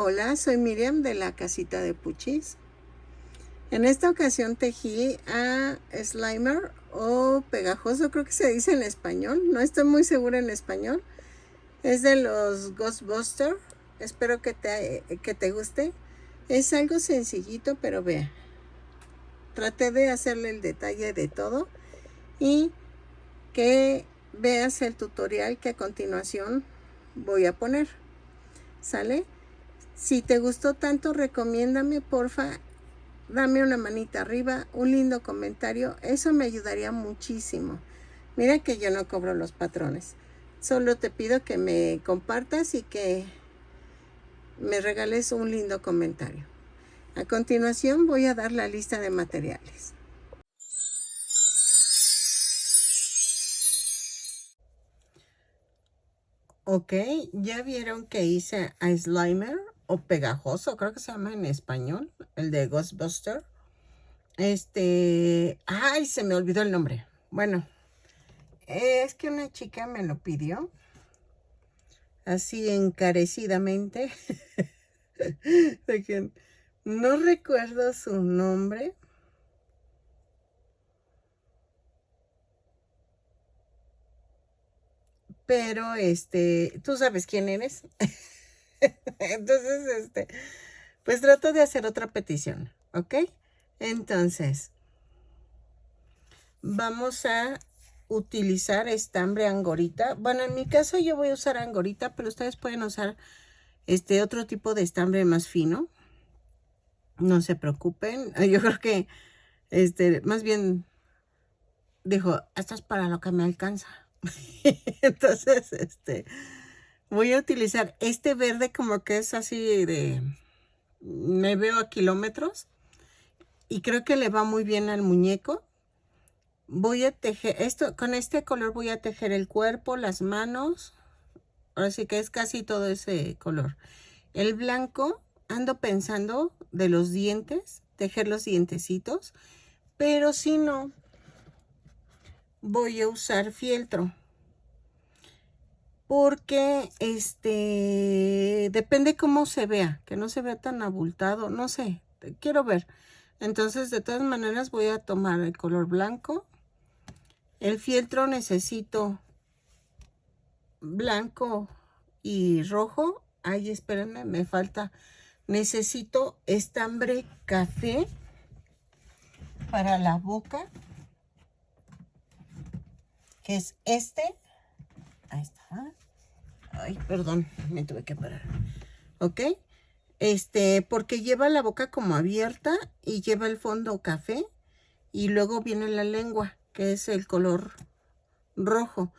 Hola, soy Miriam de la casita de Puchis. En esta ocasión tejí a Slimer o pegajoso, creo que se dice en español. No estoy muy segura en español. Es de los Ghostbusters. Espero que te guste. Es algo sencillito, pero vea. Traté de hacerle el detalle de todo y que veas el tutorial que a continuación voy a poner. ¿Sale? Si te gustó tanto, recomiéndame, porfa. Dame una manita arriba, un lindo comentario, eso me ayudaría muchísimo. Mira que yo no cobro los patrones. Solo te pido que me compartas y que me regales un lindo comentario. A continuación voy a dar la lista de materiales. Ok, ya vieron que hice a Slimer o pegajoso, creo que se llama en español, el de Ghostbuster. Ay, se me olvidó el nombre. Bueno, es que una chica me lo pidió así encarecidamente. No recuerdo su nombre. Pero tú sabes quién eres. Entonces, pues trato de hacer otra petición, ¿ok? Entonces, vamos a utilizar estambre angorita. Bueno, en mi caso yo voy a usar angorita, pero ustedes pueden usar otro tipo de estambre más fino. No se preocupen. Yo creo que más bien dijo, esto es para lo que me alcanza. Entonces, voy a utilizar este verde como que es así de, me veo a kilómetros. Y creo que le va muy bien al muñeco. Voy a tejer, con este color voy a tejer el cuerpo, las manos. Ahora sí que es casi todo ese color. El blanco, ando pensando de los dientes, tejer los dientecitos. Pero si no, voy a usar fieltro. Porque depende cómo se vea, que no se vea tan abultado, no sé, quiero ver. Entonces, de todas maneras, voy a tomar el color blanco. El fieltro necesito blanco y rojo. Ay, espérenme, me falta. Necesito estambre café para la boca, que es este. Ahí está. Ay, perdón, me tuve que parar. ¿Ok? Porque lleva la boca como abierta y lleva el fondo café y luego viene la lengua, que es el color rojo.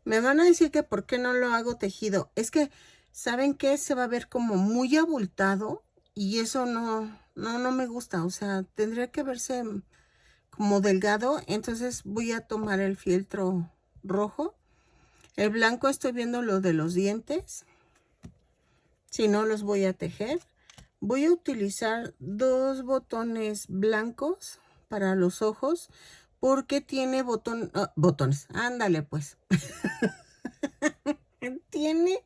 Me van a decir que por qué no lo hago tejido. Es que, ¿saben qué? Se va a ver como muy abultado y eso no me gusta. O sea, tendría que verse como delgado. Entonces voy a tomar el fieltro rojo. El blanco estoy viendo lo de los dientes. Si no, los voy a tejer. Voy a utilizar 2 botones blancos para los ojos porque tiene botones. Ándale pues. Tiene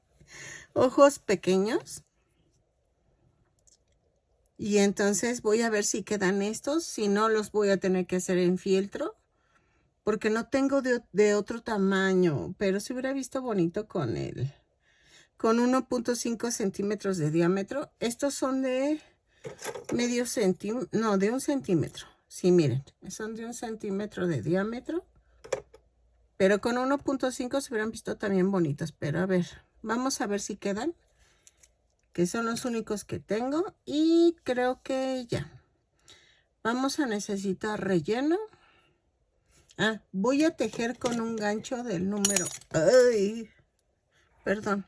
ojos pequeños. Y entonces voy a ver si quedan estos. Si no, los voy a tener que hacer en fieltro. Porque no tengo de otro tamaño. Pero se hubiera visto bonito con él. Con 1.5 centímetros de diámetro. Estos son de medio centímetro. No, de 1 centímetro. Sí, miren. Son de 1 centímetro de diámetro. Pero con 1.5 se hubieran visto también bonitos. Pero a ver, vamos a ver si quedan. Que son los únicos que tengo. Y creo que ya. Vamos a necesitar relleno. Voy a tejer con un gancho del número... ¡Ay! Perdón.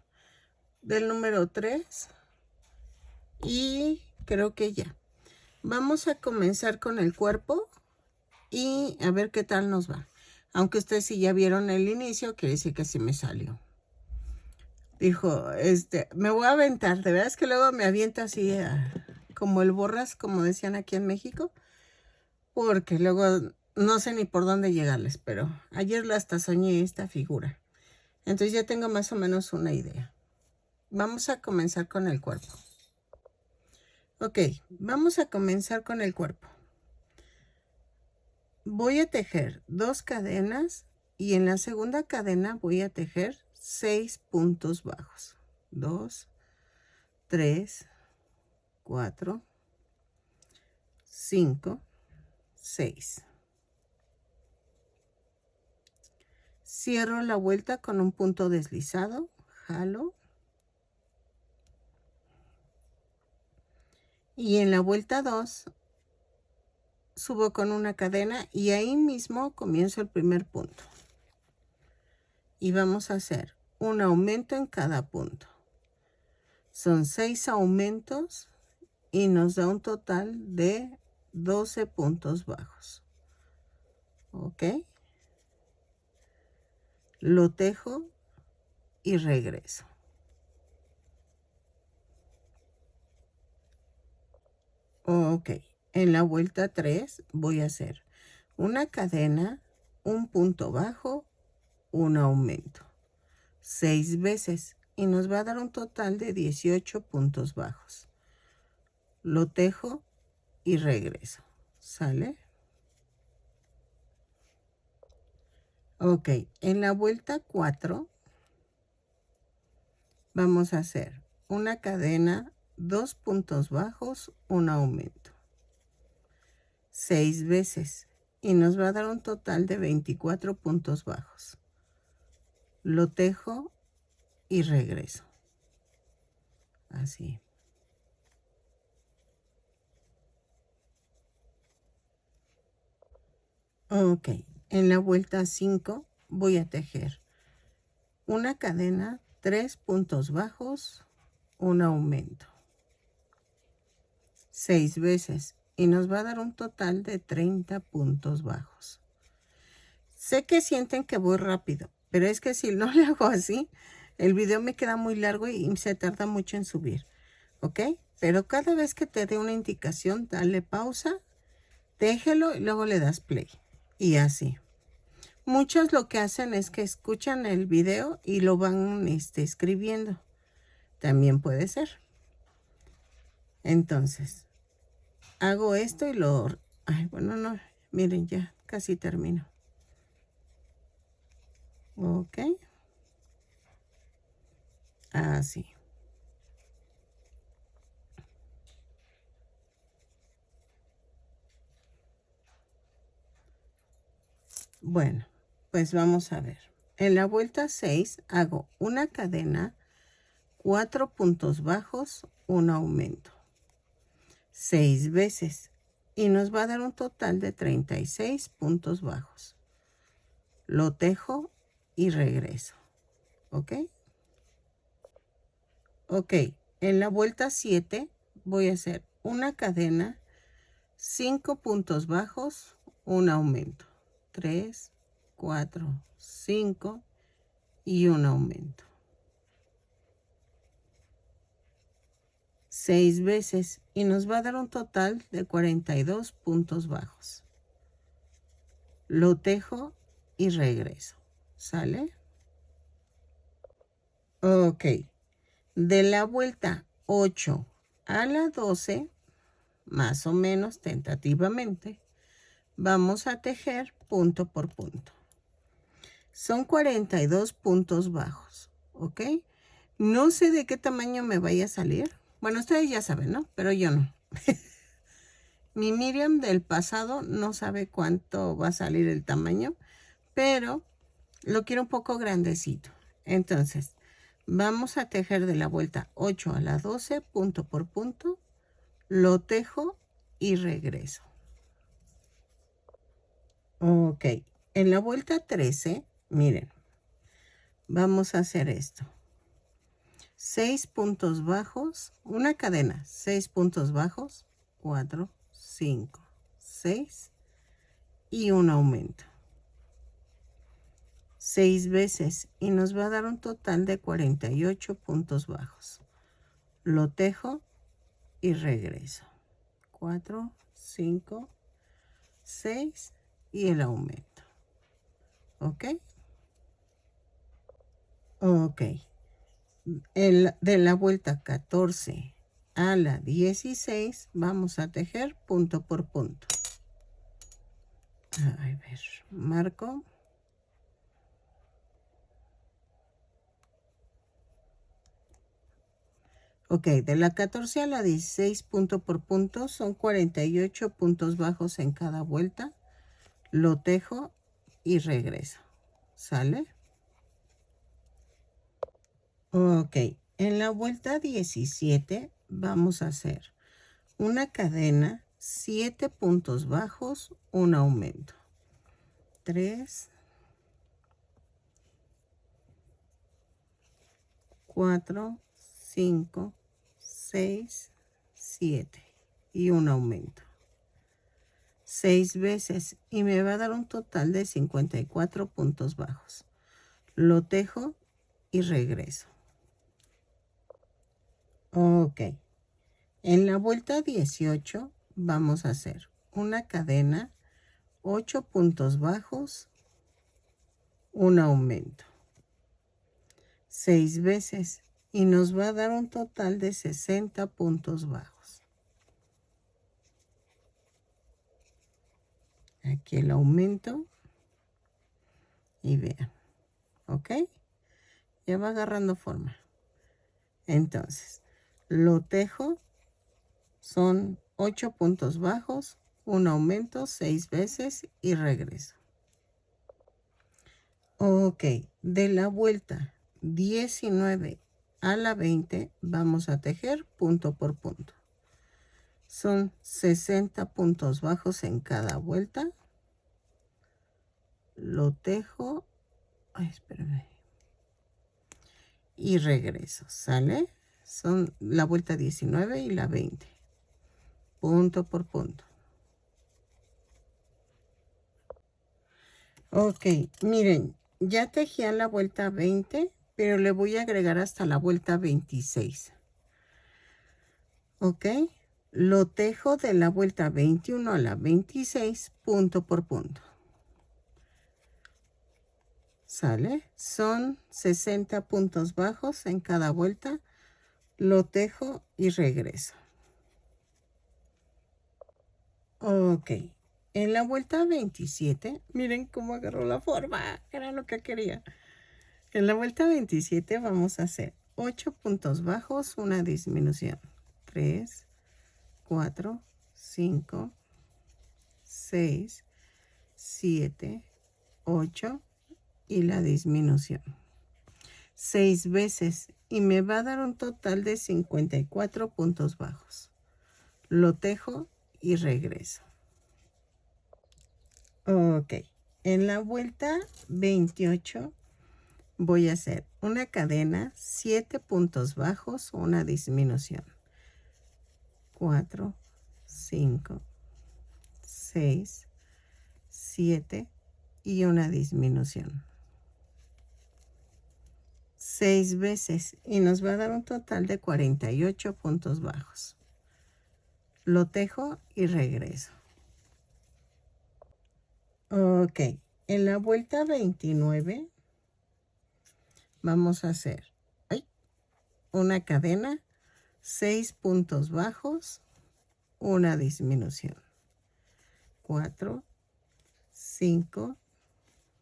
Del número 3. Y creo que ya. Vamos a comenzar con el cuerpo. Y a ver qué tal nos va. Aunque ustedes si ya vieron el inicio, quiere decir que sí me salió. Dijo, me voy a aventar. De verdad es que luego me aviento así como el borras, como decían aquí en México. Porque luego no sé ni por dónde llegarles, pero ayer hasta soñé esta figura. Entonces ya tengo más o menos una idea. Vamos a comenzar con el cuerpo. Ok, vamos a comenzar con el cuerpo. Voy a tejer 2 cadenas y en la segunda cadena voy a tejer 6 puntos bajos. 2, 3, 4, 5, 6. Cierro la vuelta con un punto deslizado, jalo. Y en la vuelta 2 subo con una cadena y ahí mismo comienzo el primer punto. Y vamos a hacer un aumento en cada punto. Son 6 aumentos y nos da un total de 12 puntos bajos. ¿Ok? Lo tejo y regreso. Ok, en la vuelta 3 voy a hacer una cadena, un punto bajo, un aumento. 6 veces y nos va a dar un total de 18 puntos bajos. Lo tejo y regreso. ¿Sale? Ok, en la vuelta 4 vamos a hacer una cadena, 2 puntos bajos, un aumento. 6 veces y nos va a dar un total de 24 puntos bajos. Lo tejo y regreso. Así. Ok, en la vuelta 5 voy a tejer una cadena, 3 puntos bajos, un aumento. 6 veces y nos va a dar un total de 30 puntos bajos. Sé que sienten que voy rápido, pero es que si no le hago así, el video me queda muy largo y se tarda mucho en subir. ¿Ok? Pero cada vez que te dé una indicación, dale pausa, déjelo y luego le das play. Y así. Muchos lo que hacen es que escuchan el video y lo van escribiendo. También puede ser. Entonces, hago esto y lo... Ay, bueno, no. Miren, ya casi termino. Ok. Así. Bueno, pues vamos a ver. En la vuelta 6 hago una cadena, 4 puntos bajos, un aumento. 6 veces y nos va a dar un total de 36 puntos bajos. Lo tejo y regreso. ¿Ok? Ok, en la vuelta 7 voy a hacer una cadena, 5 puntos bajos, un aumento. 3, 4, 5 y un aumento. 6 veces y nos va a dar un total de 42 puntos bajos. Lo tejo y regreso. ¿Sale? Ok. De la vuelta 8 a la 12, más o menos tentativamente, vamos a tejer punto por punto. Son 42 puntos bajos. ¿Ok? No sé de qué tamaño me vaya a salir. Bueno, ustedes ya saben, ¿no? Pero yo no. Mi Miriam del pasado no sabe cuánto va a salir el tamaño, pero lo quiero un poco grandecito. Entonces, vamos a tejer de la vuelta 8 a la 12, punto por punto. Lo tejo y regreso. Ok, en la vuelta 13, miren, vamos a hacer esto. 6 puntos bajos, una cadena, 6 puntos bajos, 4, 5, 6 y un aumento. 6 veces y nos va a dar un total de 48 puntos bajos. Lo tejo y regreso. 4, 5, 6 y el aumento. ¿Ok? Ok. De la vuelta 14 a la 16 vamos a tejer punto por punto. A ver, marco. Ok, de la 14 a la 16 punto por punto son 48 puntos bajos en cada vuelta. Lo tejo y regreso. ¿Sale? Ok, en la vuelta 17 vamos a hacer una cadena, 7 puntos bajos, un aumento. 3, 4, 5, 6, 7 y un aumento. 6 veces y me va a dar un total de 54 puntos bajos. Lo tejo y regreso. Ok. En la vuelta 18 vamos a hacer una cadena, 8 puntos bajos, un aumento. 6 veces y nos va a dar un total de 60 puntos bajos. Aquí el aumento y vean, ¿ok? Ya va agarrando forma. Entonces, lo tejo, son 8 puntos bajos, un aumento 6 veces y regreso. Ok, de la vuelta 19 a la 20 vamos a tejer punto por punto. Son 60 puntos bajos en cada vuelta. Lo tejo, ay, espérame, y regreso, ¿sale? Son la vuelta 19 y la 20. Punto por punto. Ok, miren, ya tejí a la vuelta 20, pero le voy a agregar hasta la vuelta 26. Ok, lo tejo de la vuelta 21 a la 26, punto por punto. ¿Sale? Son 60 puntos bajos en cada vuelta. Lo tejo y regreso. Ok, en la vuelta 27, miren cómo agarró la forma, era lo que quería. En la vuelta 27 vamos a hacer 8 puntos bajos, una disminución. 3, 4, 5, 6, 7, 8 y la disminución. 6 veces y me va a dar un total de 54 puntos bajos. Lo tejo y regreso. Ok, en la vuelta 28 voy a hacer una cadena, 7 puntos bajos, una disminución. 4, 5, 6, 7 y una disminución. 6 veces y nos va a dar un total de 48 puntos bajos. Lo tejo y regreso. Ok, en la vuelta 29 vamos a hacer una cadena, 6 puntos bajos, una disminución. 4, 5,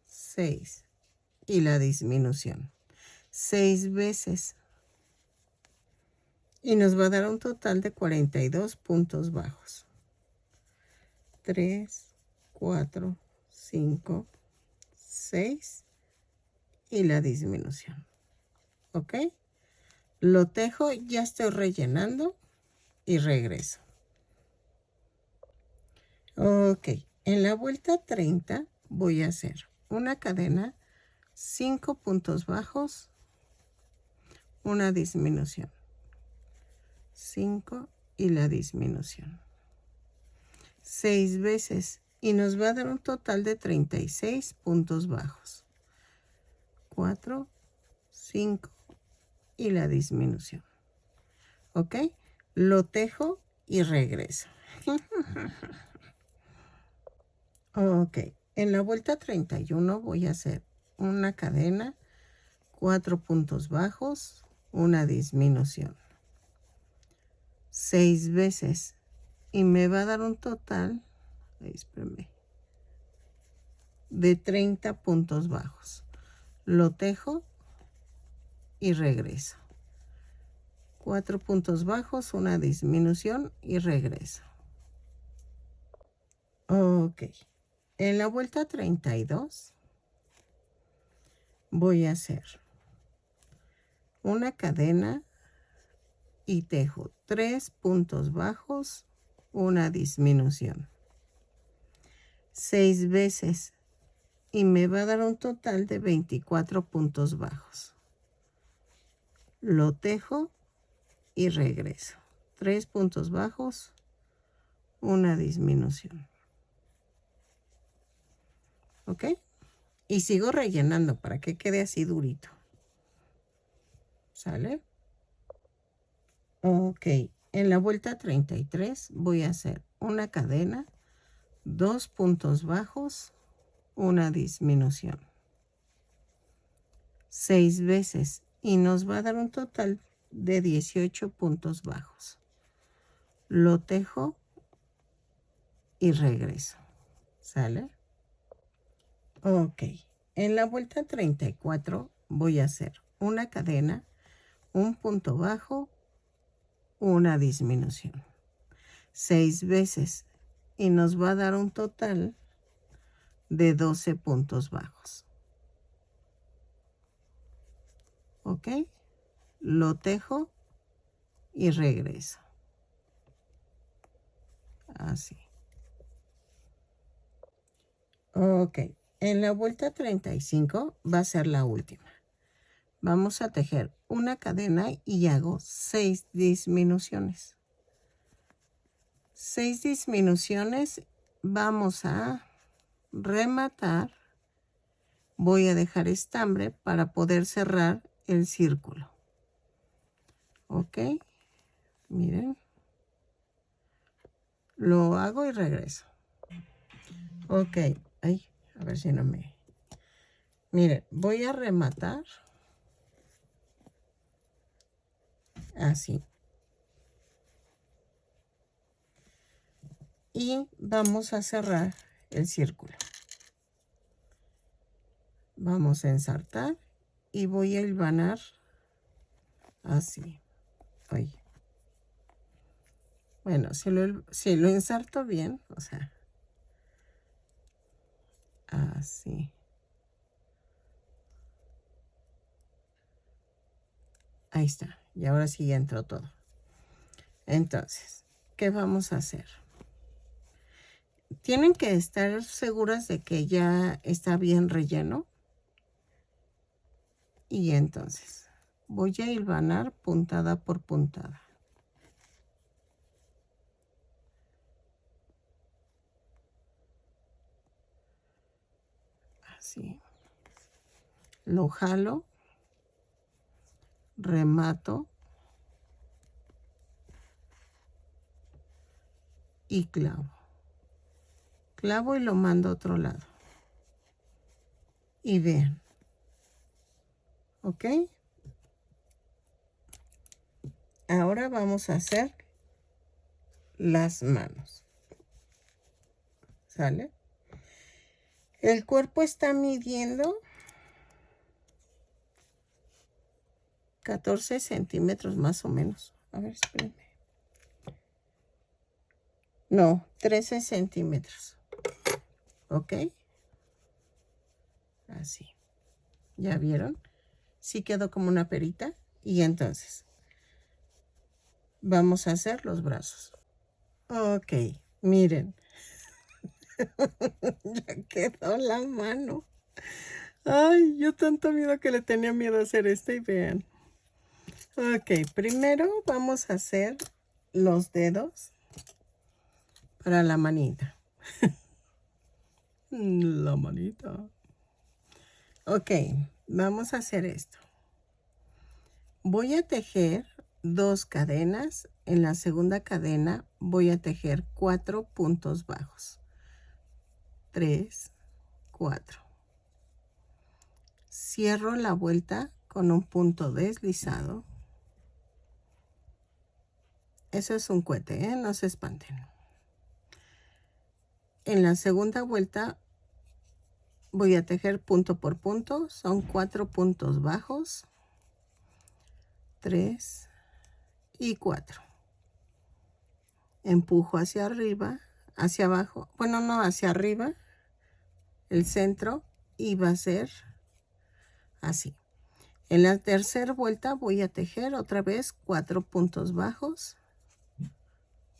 6 y la disminución. 6 veces y nos va a dar un total de 42 puntos bajos. 3, 4, 5, 6 y la disminución. ¿Ok? Lo tejo, ya estoy rellenando y regreso. Ok, en la vuelta 30 voy a hacer una cadena, 5 puntos bajos, una disminución. 5 y la disminución. 6 veces y nos va a dar un total de 36 puntos bajos. 4, 5 y la disminución. ¿Ok? Lo tejo y regreso. Ok, en la vuelta 31 voy a hacer una cadena, 4 puntos bajos, una disminución. 6 veces y me va a dar un total, espérame, de 30 puntos bajos. Lo tejo y regreso. 4 puntos bajos, una disminución y regreso. Ok. En la vuelta 32 voy a hacer una cadena y tejo 3 puntos bajos, una disminución. 6 veces y me va a dar un total de 24 puntos bajos. Lo tejo y regreso. 3 puntos bajos, una disminución. ¿Ok? Y sigo rellenando para que quede así durito. ¿Sale? Ok. En la vuelta 33 voy a hacer una cadena, 2 puntos bajos, una disminución. 6 veces y nos va a dar un total de 18 puntos bajos. Lo tejo y regreso. ¿Sale? Ok. En la vuelta 34 voy a hacer una cadena, un punto bajo, una disminución. 6 veces y nos va a dar un total de 12 puntos bajos. ¿Ok? Lo tejo y regreso. Así. Ok. En la vuelta 35 va a ser la última. Vamos a tejer una cadena y hago 6 disminuciones. 6 disminuciones. Vamos a rematar. Voy a dejar estambre para poder cerrar el círculo. Ok. Miren. Lo hago y regreso. Ok. Ay, a ver si no me... Miren, voy a rematar. Así. Y vamos a cerrar el círculo. Vamos a ensartar y voy a hilvanar así. Oye. Bueno, si lo ensarto bien, o sea, así. Ahí está. Y ahora sí ya entró todo. Entonces, ¿qué vamos a hacer? Tienen que estar seguras de que ya está bien relleno. Y entonces, voy a hilvanar puntada por puntada. Así. Lo jalo. Remato. Y clavo. Clavo y lo mando a otro lado. Y vean. ¿Ok? Ahora vamos a hacer las manos. ¿Sale? El cuerpo está midiendo 14 centímetros más o menos. A ver, espérenme. No, 13 centímetros. ¿Ok? Así. ¿Ya vieron? Sí quedó como una perita. Y entonces, vamos a hacer los brazos. Ok, miren. Ya quedó la mano. Ay, yo tanto miedo que le tenía miedo a hacer esto y vean. Ok, primero vamos a hacer los dedos para la manita. La manita. Ok, vamos a hacer esto. Voy a tejer 2 cadenas. En la segunda cadena voy a tejer 4 puntos bajos. 3, 4. Cierro la vuelta con un punto deslizado. eso es un cohete, ¿eh? No se espanten. En la segunda vuelta voy a tejer punto por punto. Son 4 puntos bajos. 3 y 4. Empujo hacia arriba, hacia abajo. Bueno, no, hacia arriba. El centro. Y va a ser así. En la tercera vuelta voy a tejer otra vez 4 puntos bajos.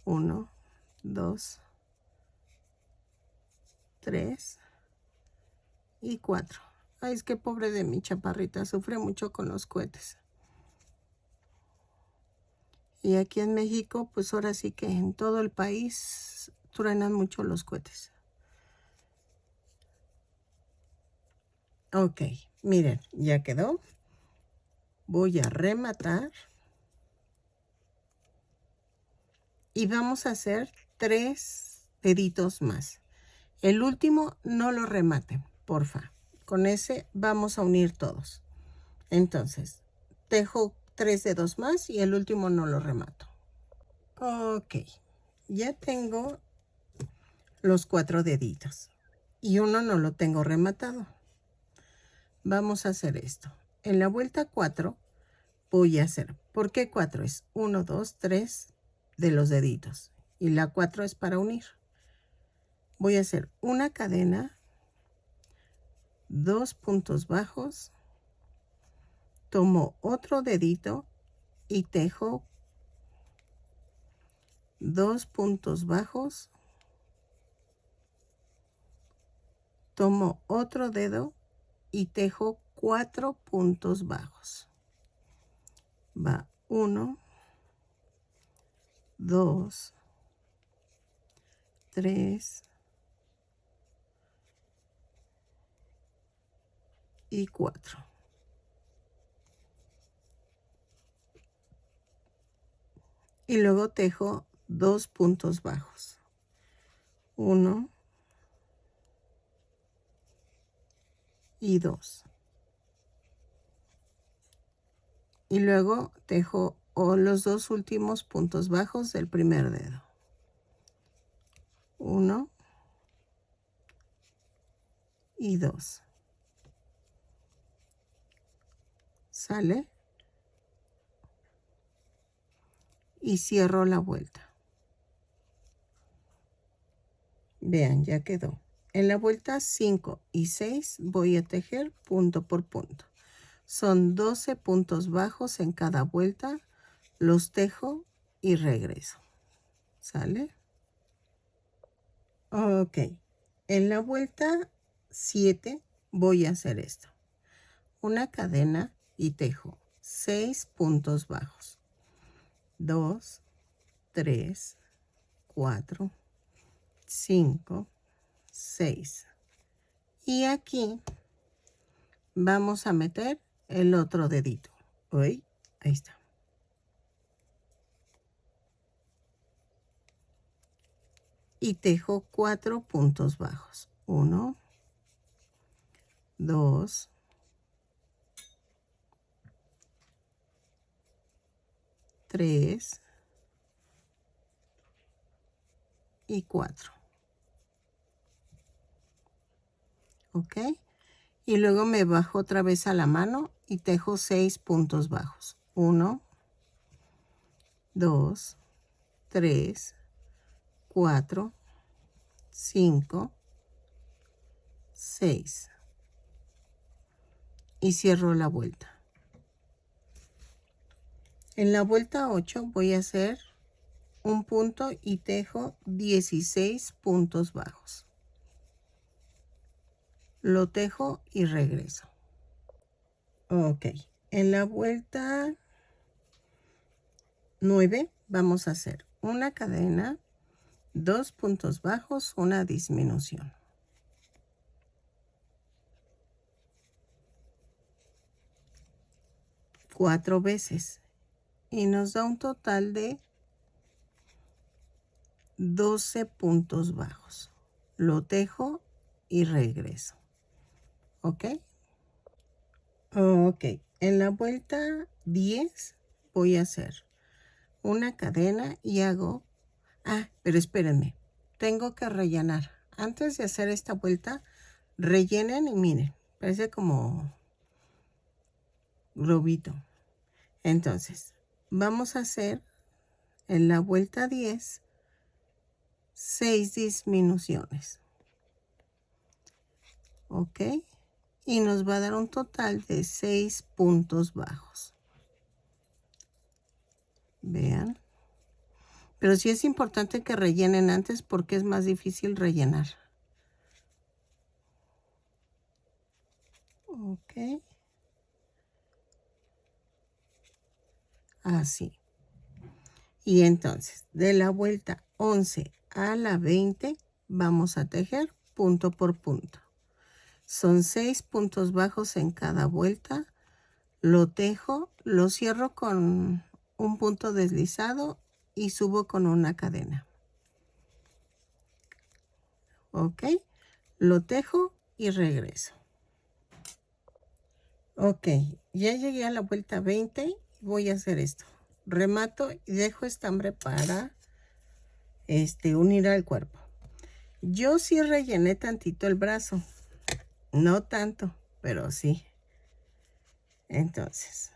1, 2, 3 y 4. Ay, es que pobre de mi chaparrita, sufre mucho con los cohetes. Y aquí en México, pues ahora sí que en todo el país truenan mucho los cohetes. Ok, miren, ya quedó. Voy a rematar. Y vamos a hacer 3 deditos más. El último no lo rematen, porfa. Con ese vamos a unir todos. Entonces, tejo 3 dedos más y el último no lo remato. Ok, ya tengo los 4 deditos. Y uno no lo tengo rematado. Vamos a hacer esto. En la vuelta 4 voy a hacer, ¿por qué 4? Es 1, 2, 3 de los deditos. Y la 4 es para unir. Voy a hacer una cadena, 2 puntos bajos, tomo otro dedito y tejo 2 puntos bajos, tomo otro dedo y tejo 4 puntos bajos. Va 1, 2, 3 y 4. Y luego tejo 2 puntos bajos. 1 y 2. Y luego tejo los 2 últimos puntos bajos del primer dedo. 1 y 2. ¿Sale? Y cierro la vuelta. Vean, ya quedó. En la vuelta 5 y 6 voy a tejer punto por punto. Son 12 puntos bajos en cada vuelta. Los tejo y regreso. ¿Sale? Ok. En la vuelta 7 voy a hacer esto. Una cadena y tejo 6 puntos bajos. 2, 3, 4, 5, 6. Y aquí vamos a meter el otro dedito. Uy, ahí está. Y tejo 4 puntos bajos. 1, 2, 3 y 4. ¿Ok? Y luego me bajo otra vez a la mano y tejo 6 puntos bajos. 1, 2, 3, 4, 5, 6. Y cierro la vuelta. En la vuelta 8 voy a hacer un punto y tejo 16 puntos bajos. Lo tejo y regreso. Ok. En la vuelta 9 vamos a hacer una cadena, 2 puntos bajos, una disminución. Cuatro veces. Y nos da un total de 12 puntos bajos. Lo tejo y regreso. ¿Ok? Ok. En la vuelta 10 voy a hacer una cadena y hago, pero espérenme, tengo que rellenar. Antes de hacer esta vuelta, rellenen y miren, parece como globito. Entonces, vamos a hacer en la vuelta 10, 6 disminuciones. ¿Ok? Y nos va a dar un total de 6 puntos bajos. Vean. Pero sí es importante que rellenen antes porque es más difícil rellenar. Ok. Así. Y entonces, de la vuelta 11 a la 20, vamos a tejer punto por punto. Son 6 puntos bajos en cada vuelta. Lo tejo, lo cierro con un punto deslizado y subo con una cadena. Ok, lo tejo y regreso. Ok, ya llegué a la vuelta 20 y voy a hacer esto. Remato y dejo estambre para unir al cuerpo. Yo sí rellené tantito el brazo, no tanto, pero sí. Entonces,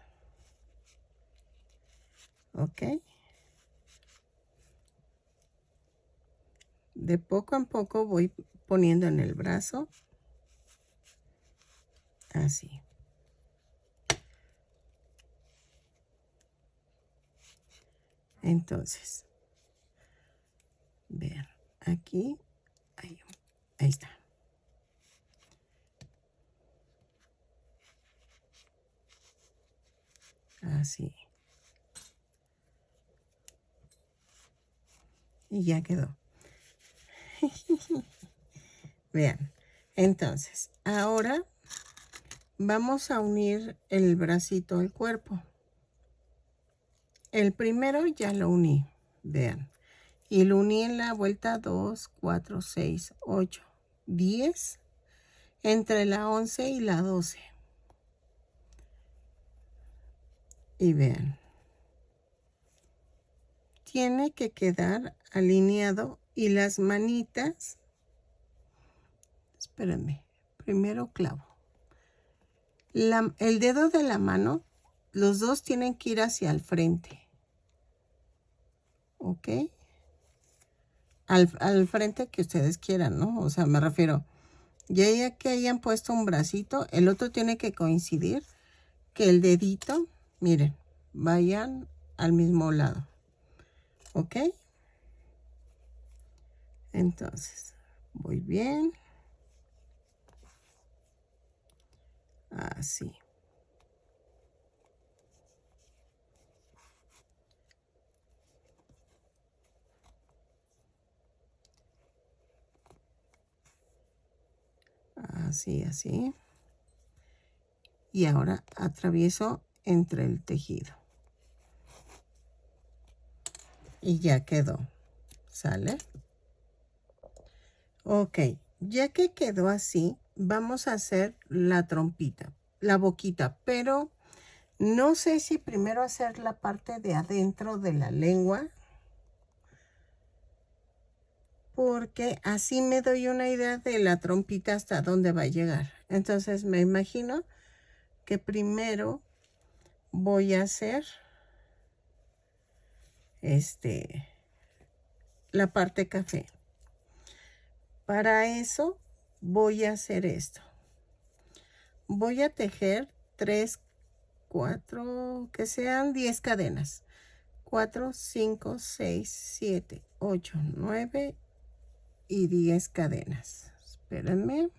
ok. De poco en poco voy poniendo en el brazo. Así. Entonces, vean, aquí, ahí está. Así. Y ya quedó. Vean. Entonces, ahora vamos a unir el bracito al cuerpo. El primero ya lo uní. Vean. Y lo uní en la vuelta 2, 4, 6, 8, 10. Entre la 11 y la 12. Y vean. Tiene que quedar alineado y las manitas, espérenme, primero clavo. El dedo de la mano, los dos tienen que ir hacia el frente. ¿Ok? Al frente que ustedes quieran, ¿no? O sea, me refiero, ya que hayan puesto un bracito, el otro tiene que coincidir que el dedito, miren, vayan al mismo lado. ¿Ok? Entonces, voy bien. Así. Así, así. Y ahora atravieso entre el tejido. Y ya quedó. ¿Sale? Ok. Ya que quedó así, vamos a hacer la trompita, la boquita, pero no sé si primero hacer la parte de adentro de la lengua, porque así me doy una idea de la trompita hasta dónde va a llegar. Entonces me imagino que primero voy a hacer la parte café. Para eso voy a hacer esto. Voy a tejer 3, 4, que sean 10 cadenas. 4, 5, 6, 7, 8, 9 y 10 cadenas. Espérenme.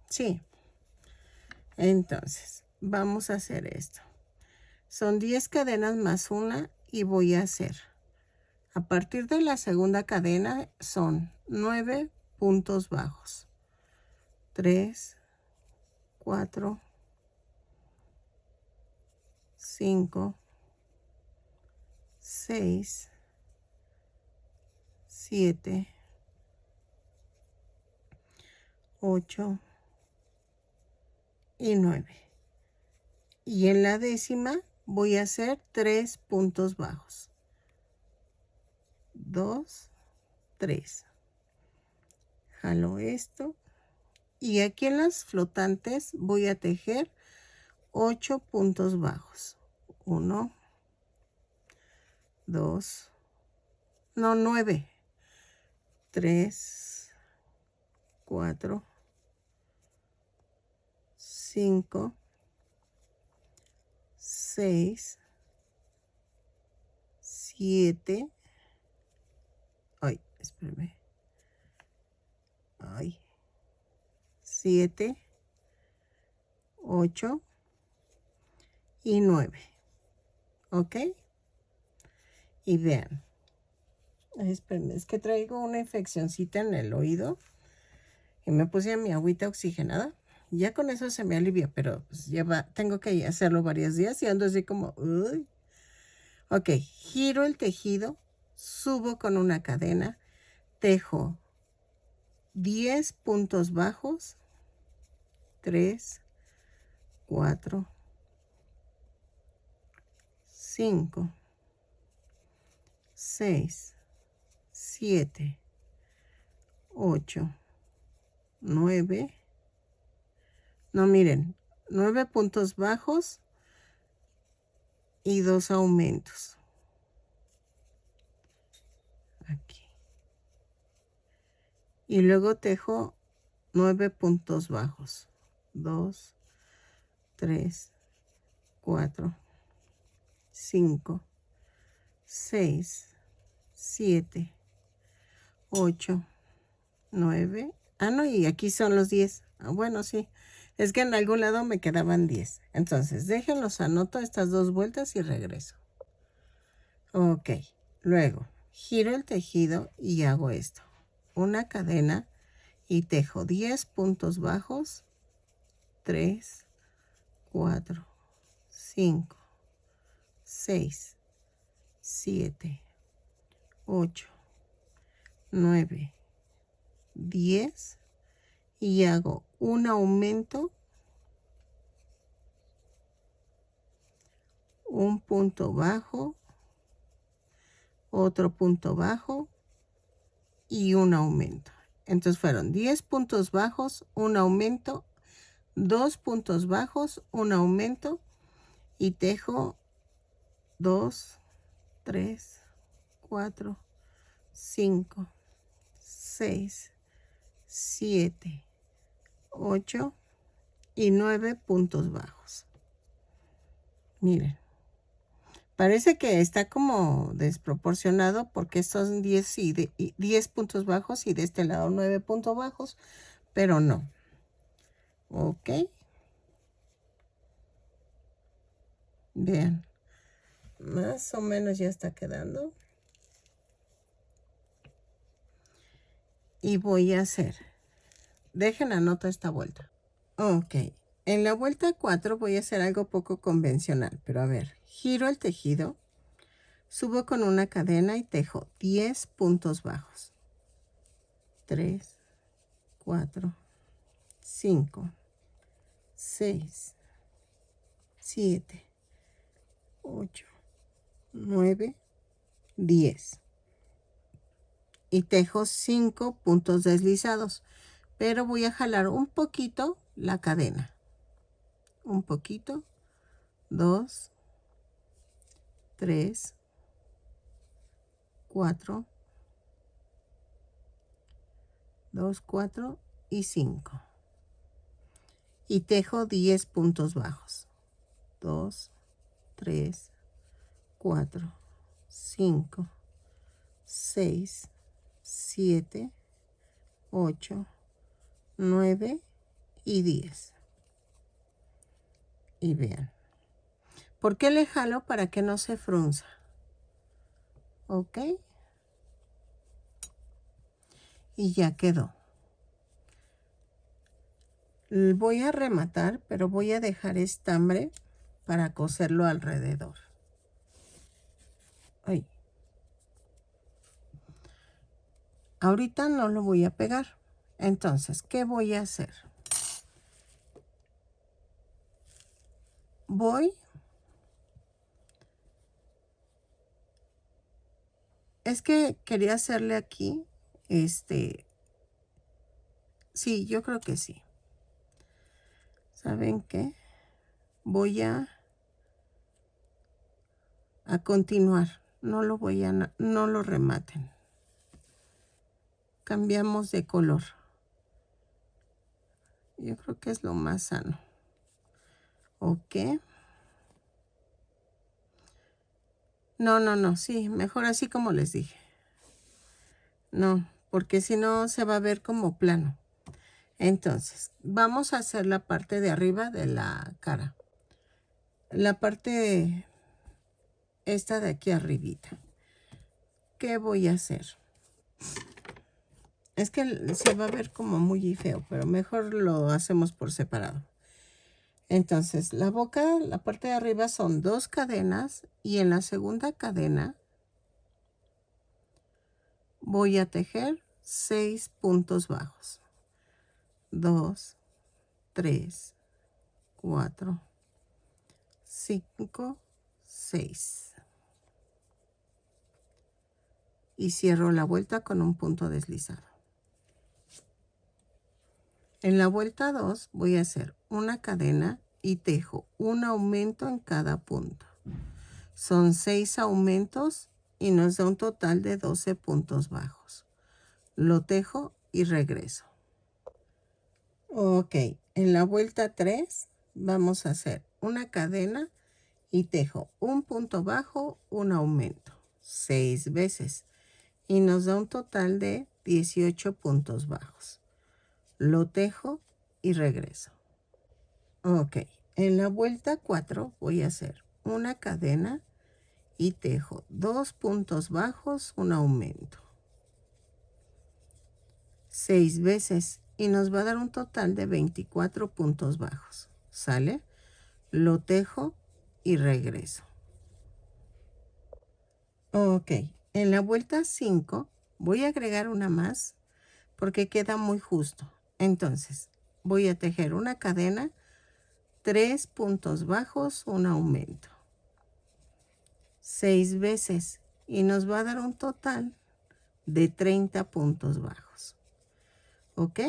Sí. Entonces, vamos a hacer esto. Son 10 cadenas más una y voy a hacer. A partir de la segunda cadena son 9 puntos bajos. 3, 4, 5, 6, 7, 8 y 9. Y en la décima voy a hacer 3 puntos bajos. 2, 3. Jalo esto. Y aquí en las flotantes voy a tejer 8 puntos bajos. 1, 2, no, 9. 3, 4, 5, 6, 7. Ay, espérame. Ay. 7, 8 y 9. ¿Ok? Y vean. Ay, espérenme, es que traigo una infeccioncita en el oído. Y me puse mi agüita oxigenada. Ya con eso se me alivia, pero pues tengo que hacerlo varios días y ando así como... Uy. Ok, giro el tejido, subo con una cadena, tejo 10 puntos bajos, 3, 4, 5, 6, 7, 8, 9. No, miren, 9 puntos bajos y 2 aumentos. Aquí. Y luego tejo 9 puntos bajos. 2, 3, 4, 5, 6, 7, 8, 9. Ah, no, y aquí son los 10. Ah, bueno, sí. Es que en algún lado me quedaban 10. Entonces, déjenlos, anoto estas 2 vueltas y regreso. Ok. Luego, giro el tejido y hago esto. Una cadena y tejo 10 puntos bajos. 3, 4, 5, 6, 7, 8, 9, 10 y hago un aumento, un punto bajo, otro punto bajo y un aumento. Entonces fueron 10 puntos bajos, un aumento, 2 puntos bajos, un aumento y tejo 2, 3, 4, 5, 6, 7, 8 y 9 puntos bajos. Miren, parece que está como desproporcionado porque son 10 y 10 puntos bajos y de este lado 9 puntos bajos, pero no. Ok. Vean, más o menos ya está quedando. Y voy a hacer, dejen anoto esta vuelta. Ok, en la vuelta 4 voy a hacer algo poco convencional, pero a ver, giro el tejido, subo con una cadena y tejo 10 puntos bajos. 3, 4, 5, 6, 7, 8, 9, 10. Y tejo 5 puntos deslizados, pero voy a jalar un poquito la cadena. Un poquito. 2, 3, 4, 2, 4 y 5. Y tejo 10 puntos bajos. 2, 3, 4, 5, 6, 7, 8, 9 y 10. Y vean. ¿Por qué le jalo? Para que no se frunza. ¿Ok? Y ya quedó. Voy a rematar, pero voy a dejar estambre para coserlo alrededor. Ay. Ahorita no lo voy a pegar. Entonces, ¿qué voy a hacer? voy, es que quería hacerle aquí, sí, yo creo que sí. ¿Saben qué? Voy a continuar, no lo rematen. Cambiamos de color. Yo creo que es lo más sano. Ok. No, sí, mejor así como les dije. No, porque si no se va a ver como plano. Entonces, vamos a hacer la parte de arriba de la cara. La parte esta de aquí arribita. ¿Qué voy a hacer? Es que se va a ver como muy feo, pero mejor lo hacemos por separado. Entonces, la boca, la parte de arriba son 2 cadenas y en la segunda cadena voy a tejer 6 puntos bajos. 2, 3, 4, 5, 6. Y cierro la vuelta con un punto deslizado. En la vuelta 2 voy a hacer una cadena y tejo un aumento en cada punto. Son 6 aumentos y nos da un total de 12 puntos bajos. Lo tejo y regreso. Ok, en la vuelta 3 vamos a hacer una cadena y tejo un punto bajo, un aumento, 6 veces y nos da un total de 18 puntos bajos. Lo tejo y regreso. Ok, en la vuelta 4 voy a hacer una cadena y tejo 2 puntos bajos, un aumento, 6 veces y nos va a dar un total de 24 puntos bajos. ¿Sale? Lo tejo y regreso. Ok, en la vuelta 5 voy a agregar una más porque queda muy justo. Entonces, voy a tejer una cadena, 3 puntos bajos, un aumento, 6 veces y nos va a dar un total de 30 puntos bajos. ¿Ok?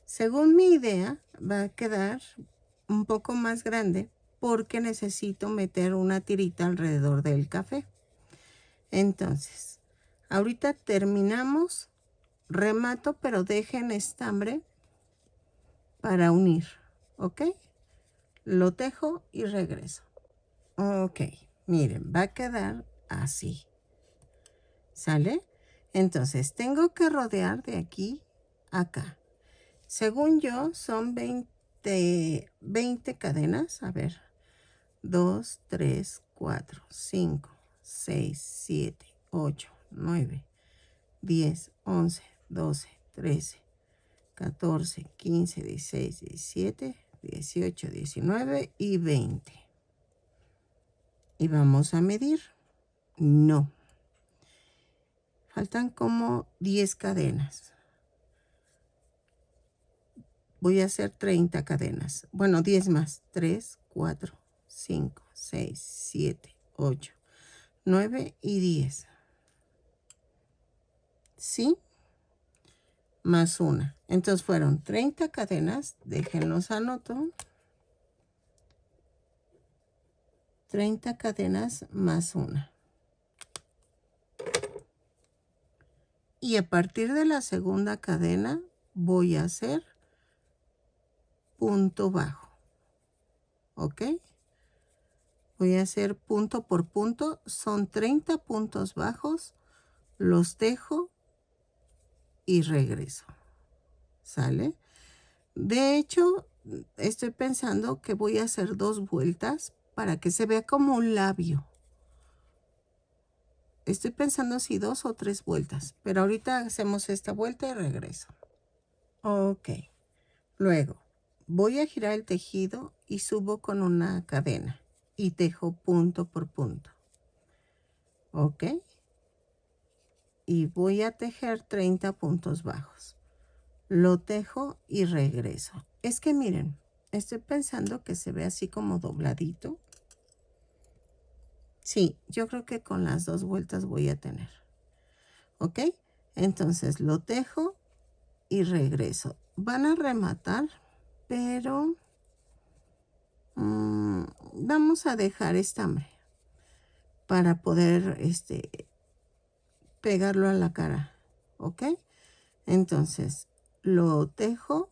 Según mi idea, va a quedar un poco más grande porque necesito meter una tirita alrededor del café. Entonces, ahorita terminamos, remato, pero dejen estambre para unir, ¿ok? Lo tejo y regreso. Ok, miren, va a quedar así. ¿Sale? Entonces, tengo que rodear de aquí a acá. Según yo, son 20 cadenas. A ver, 2, 3, 4, 5, 6, 7, 8, 9, 10, 11, 12, 13, 14, 15, 16, 17, 18, 19 y 20. ¿Y vamos a medir? No. Faltan como 10 cadenas. Voy a hacer 30 cadenas. Bueno, 10 más. 3, 4, 5, 6, 7, 8, 9 y 10. ¿Sí? Más una. Entonces fueron 30 cadenas. Déjenlos anoto. 30 cadenas más una. Y a partir de la segunda cadena voy a hacer punto bajo. ¿Ok? Voy a hacer punto por punto. Son 30 puntos bajos. Los tejo y regreso. ¿Sale? De hecho, estoy pensando que voy a hacer 2 vueltas para que se vea como un labio. Estoy pensando si 2 o 3 vueltas, pero ahorita hacemos esta vuelta y regreso. Ok. Luego, voy a girar el tejido y subo con una cadena y tejo punto por punto. Ok. Y voy a tejer 30 puntos bajos. Lo tejo y regreso. Es que miren, Estoy pensando que se ve así como dobladito. Sí, yo creo que con las 2 vueltas voy a tener. ¿Ok? Entonces lo tejo y regreso. Van a rematar, pero vamos a dejar estambre para poder pegarlo a la cara. ¿Ok? Entonces lo tejo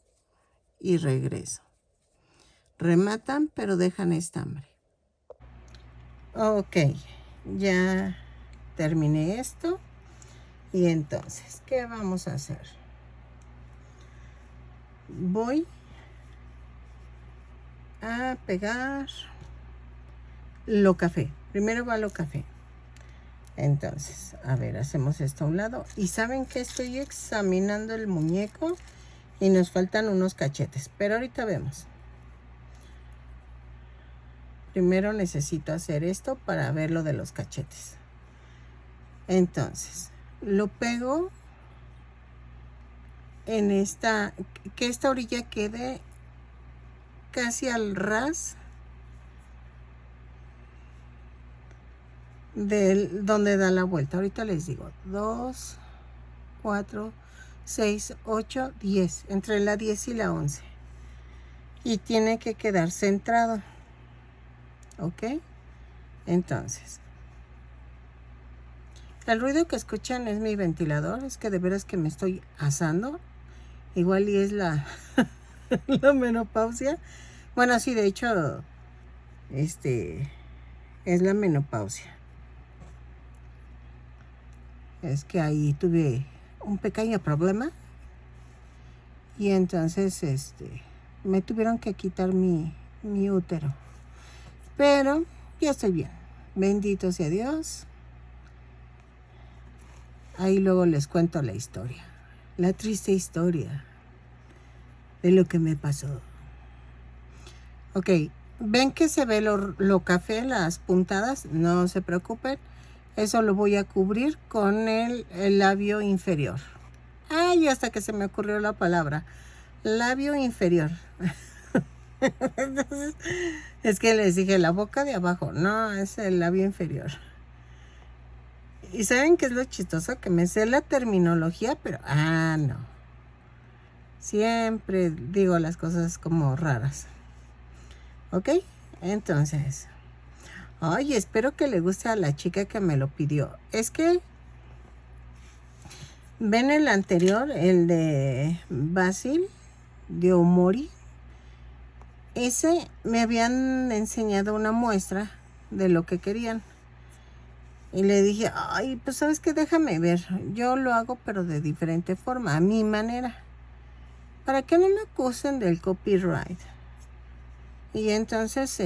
y regreso. Rematan, pero dejan estambre. Ok, ya terminé esto. Y entonces, ¿qué vamos a hacer? Voy a pegar lo café. Primero va lo café. Entonces, a ver, hacemos esto a un lado. Y saben que estoy examinando el muñeco y nos faltan unos cachetes, pero ahorita vemos. Primero necesito hacer esto para ver lo de los cachetes. Entonces, lo pego en que esta orilla quede casi al ras del donde da la vuelta. Ahorita les digo, 2, 4, 6, 8, 10, entre la 10 y la 11. Y tiene que quedar centrado. ¿Ok? Entonces, el ruido que escuchan es mi ventilador. Es que de veras que me estoy asando. Igual y es la, la menopausia. Bueno, sí, de hecho, es la menopausia. Es que ahí tuve un pequeño problema. Y entonces, me tuvieron que quitar mi útero. Pero ya estoy bien. Bendito sea Dios. Ahí luego les cuento la historia. La triste historia de lo que me pasó. Ok, ¿ven que se ve lo café, las puntadas? No se preocupen. Eso lo voy a cubrir con el labio inferior. Ay, hasta que se me ocurrió la palabra. Labio inferior. Entonces, es que les dije la boca de abajo. No, es el labio inferior. ¿Y saben qué es lo chistoso? Que me sé la terminología, pero... no. Siempre digo las cosas como raras. ¿Ok? Entonces... Ay, espero que le guste a la chica que me lo pidió. Es que... ¿Ven el anterior? El de Basil, de Omori. Ese me habían enseñado una muestra de lo que querían. Y le dije, ay, pues sabes qué, déjame ver. Yo lo hago pero de diferente forma, a mi manera. Para que no me acusen del copyright. Y entonces,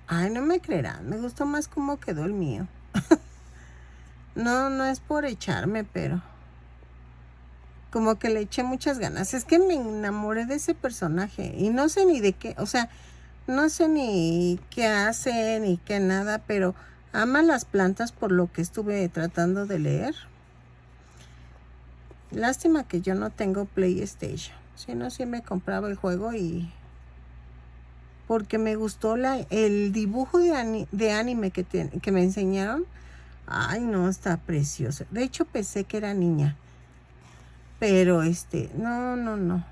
ay, no me creerán, me gustó más cómo quedó el mío. No, no es por echarme, pero como que le eché muchas ganas. Es que me enamoré de ese personaje y no sé ni de qué, o sea, no sé ni qué hace ni qué nada, pero ama las plantas por lo que estuve tratando de leer. Lástima que yo no tengo PlayStation. Si no, sí me compraba el juego y... porque me gustó el dibujo de anime que me enseñaron. Ay, no, está precioso. De hecho, pensé que era niña. Pero no, no, no.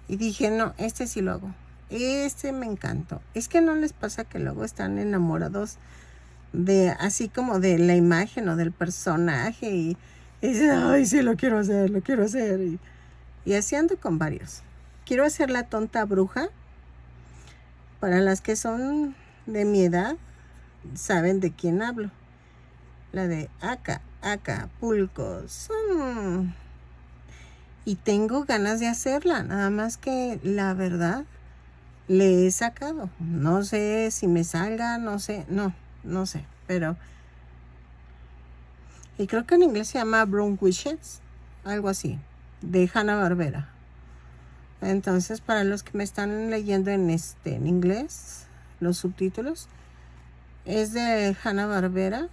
Y dije, no, sí lo hago. Me encantó. Es que no les pasa que luego están enamorados de, así como de la imagen o del personaje. Y dicen, ay, sí, lo quiero hacer, lo quiero hacer. Y así ando con varios. Quiero hacer la tonta bruja. Para las que son de mi edad, saben de quién hablo. La de Acapulco. Y tengo ganas de hacerla, nada más que la verdad le he sacado. No sé si me salga, no sé, no sé, pero... Y creo que en inglés se llama Brown Wishes, algo así, de Hanna-Barbera. Entonces, para los que me están leyendo en inglés, los subtítulos, es de Hanna-Barbera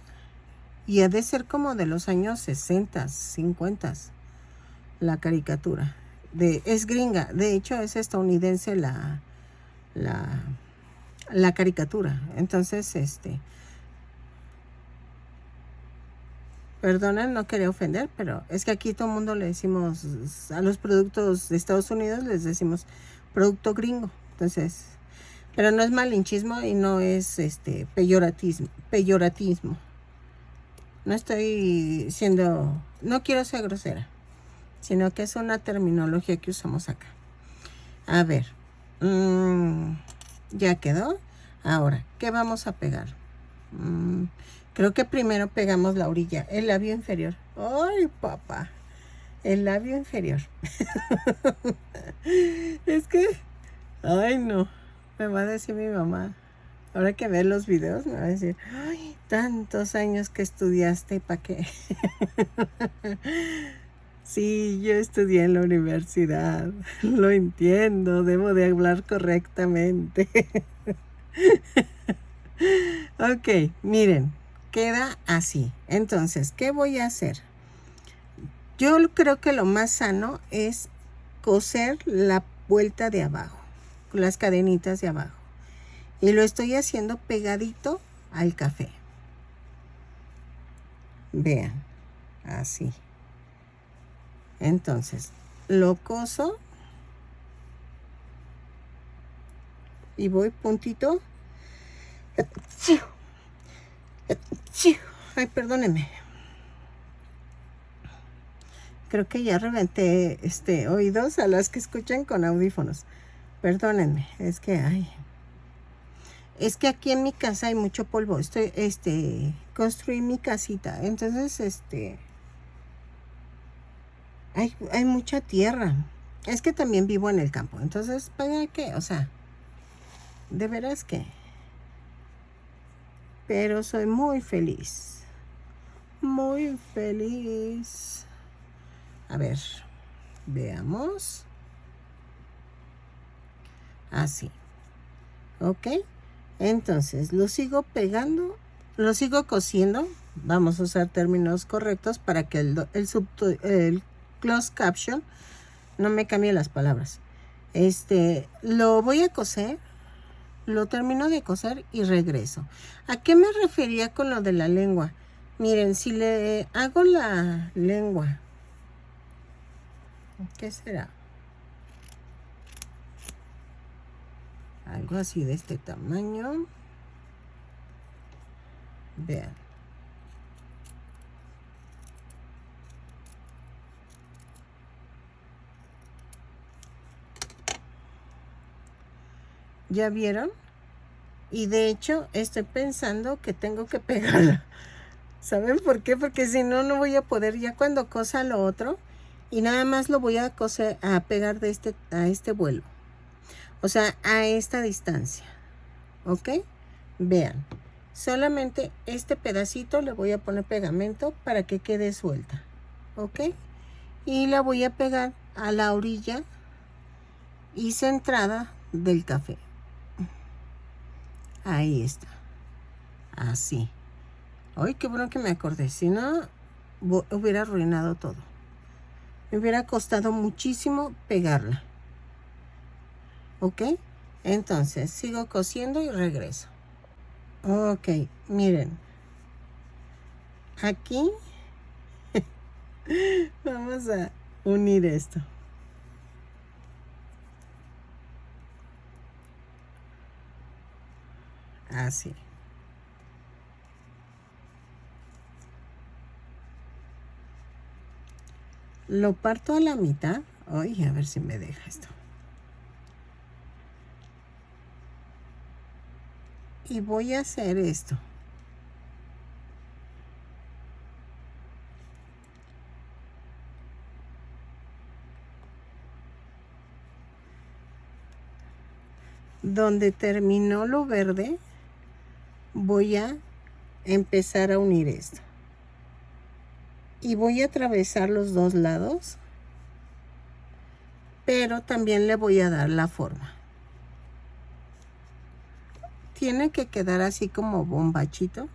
y ha de ser como de los años 60, 50, la caricatura. es gringa, de hecho es estadounidense la caricatura. Entonces, perdonen, no quería ofender, pero es que aquí todo el mundo le decimos, a los productos de Estados Unidos les decimos producto gringo. Entonces, pero no es malinchismo y no es peyoratismo. No estoy siendo, no quiero ser grosera, sino que es una terminología que usamos acá. A ver, ya quedó. Ahora, ¿qué vamos a pegar? Creo que primero pegamos la orilla, el labio inferior. ¡Ay, papá! El labio inferior. Es que, ay, no, me va a decir mi mamá. Ahora que ve los videos, me va a decir, ay, tantos años que estudiaste, ¿para qué? Sí, yo estudié en la universidad, lo entiendo, debo de hablar correctamente. Ok, miren, queda así. Entonces, ¿qué voy a hacer? Yo creo que lo más sano es coser la vuelta de abajo, con las cadenitas de abajo. Y lo estoy haciendo pegadito al café. Vean, así. Entonces, lo coso y voy puntito. Ay, perdónenme. Creo que ya reventé oídos a las que escuchan con audífonos. Perdónenme, es que aquí en mi casa hay mucho polvo. Construí mi casita, entonces hay mucha tierra. Es que también vivo en el campo, entonces, ¿para qué? O sea, de veras que. Pero soy muy feliz. Muy feliz. A ver, veamos. Así. ¿Ok? Entonces, lo sigo pegando, lo sigo cosiendo. Vamos a usar términos correctos para que el closed caption no me cambie las palabras. Lo voy a coser, lo termino de coser y regreso. ¿A qué me refería con lo de la lengua? Miren, si le hago la lengua, ¿qué será? Algo así de este tamaño. Vean. ¿Ya vieron? Y de hecho estoy pensando que tengo que pegarla. ¿Saben por qué? Porque si no, no voy a poder ya cuando cosa lo otro. Y nada más lo voy a coser, a pegar a este vuelo. O sea, a esta distancia. ¿Ok? Vean. Solamente este pedacito le voy a poner pegamento para que quede suelta. ¿Ok? Y la voy a pegar a la orilla y centrada del café. Ahí está. Así. Ay, qué bueno que me acordé. Si no, hubiera arruinado todo. Me hubiera costado muchísimo pegarla. ¿Ok? Entonces, sigo cosiendo y regreso. Ok, miren. Aquí vamos a unir esto. Así. Lo parto a la mitad. Ay, a ver si me deja esto. Y voy a hacer esto. Donde terminó lo verde, voy a empezar a unir esto. Y voy a atravesar los dos lados, pero también le voy a dar la forma. Tiene que quedar así como bombachito.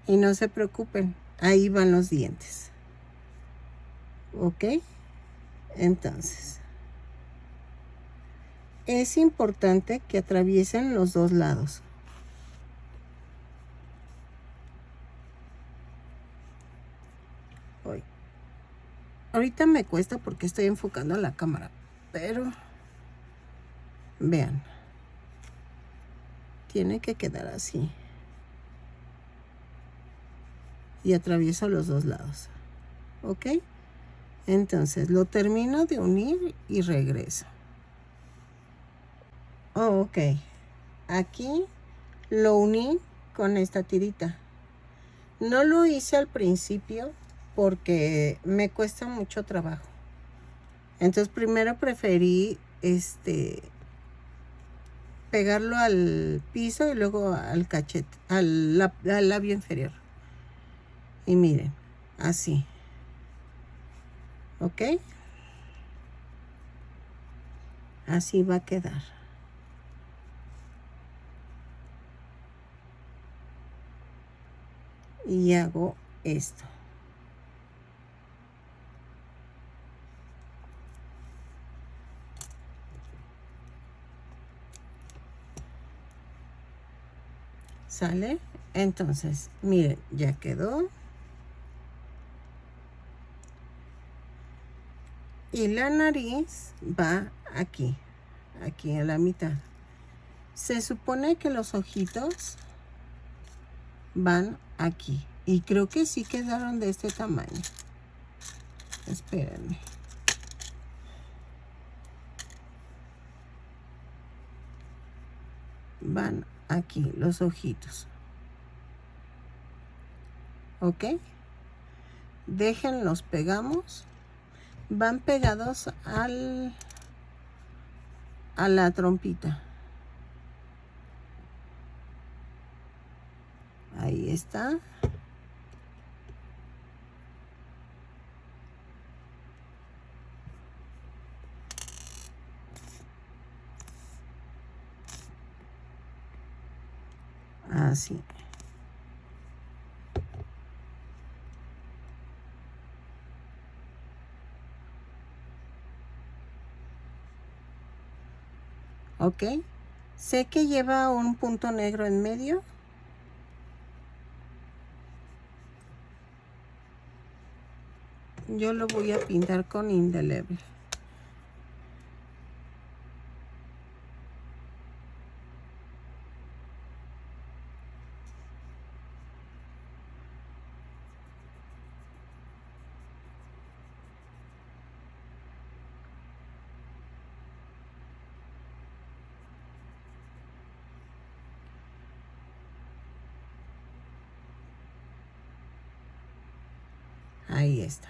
Y no se preocupen, ahí van los dientes. ¿Ok? Entonces, es importante que atraviesen los dos lados. Hoy. Ahorita me cuesta porque estoy enfocando la cámara, pero vean, tiene que quedar así. Y atravieso los dos lados. ¿Ok? Entonces lo termino de unir y regreso. Oh, ok. Aquí lo uní con esta tirita. No lo hice al principio porque me cuesta mucho trabajo. Entonces primero preferí pegarlo al piso y luego al cachete, al labio inferior. Y miren, así. ¿Ok? Así va a quedar. Y hago esto. ¿Sale? Entonces, miren, ya quedó. Y la nariz va aquí, aquí a la mitad. Se supone que los ojitos van aquí. Y creo que sí quedaron de este tamaño. Espérenme. Van aquí los ojitos. ¿Ok? Déjenlos, pegamos. Van pegados a la trompita. Ahí está. Así. ¿Ok? Sé que lleva un punto negro en medio. Yo lo voy a pintar con indeleble. Ahí está.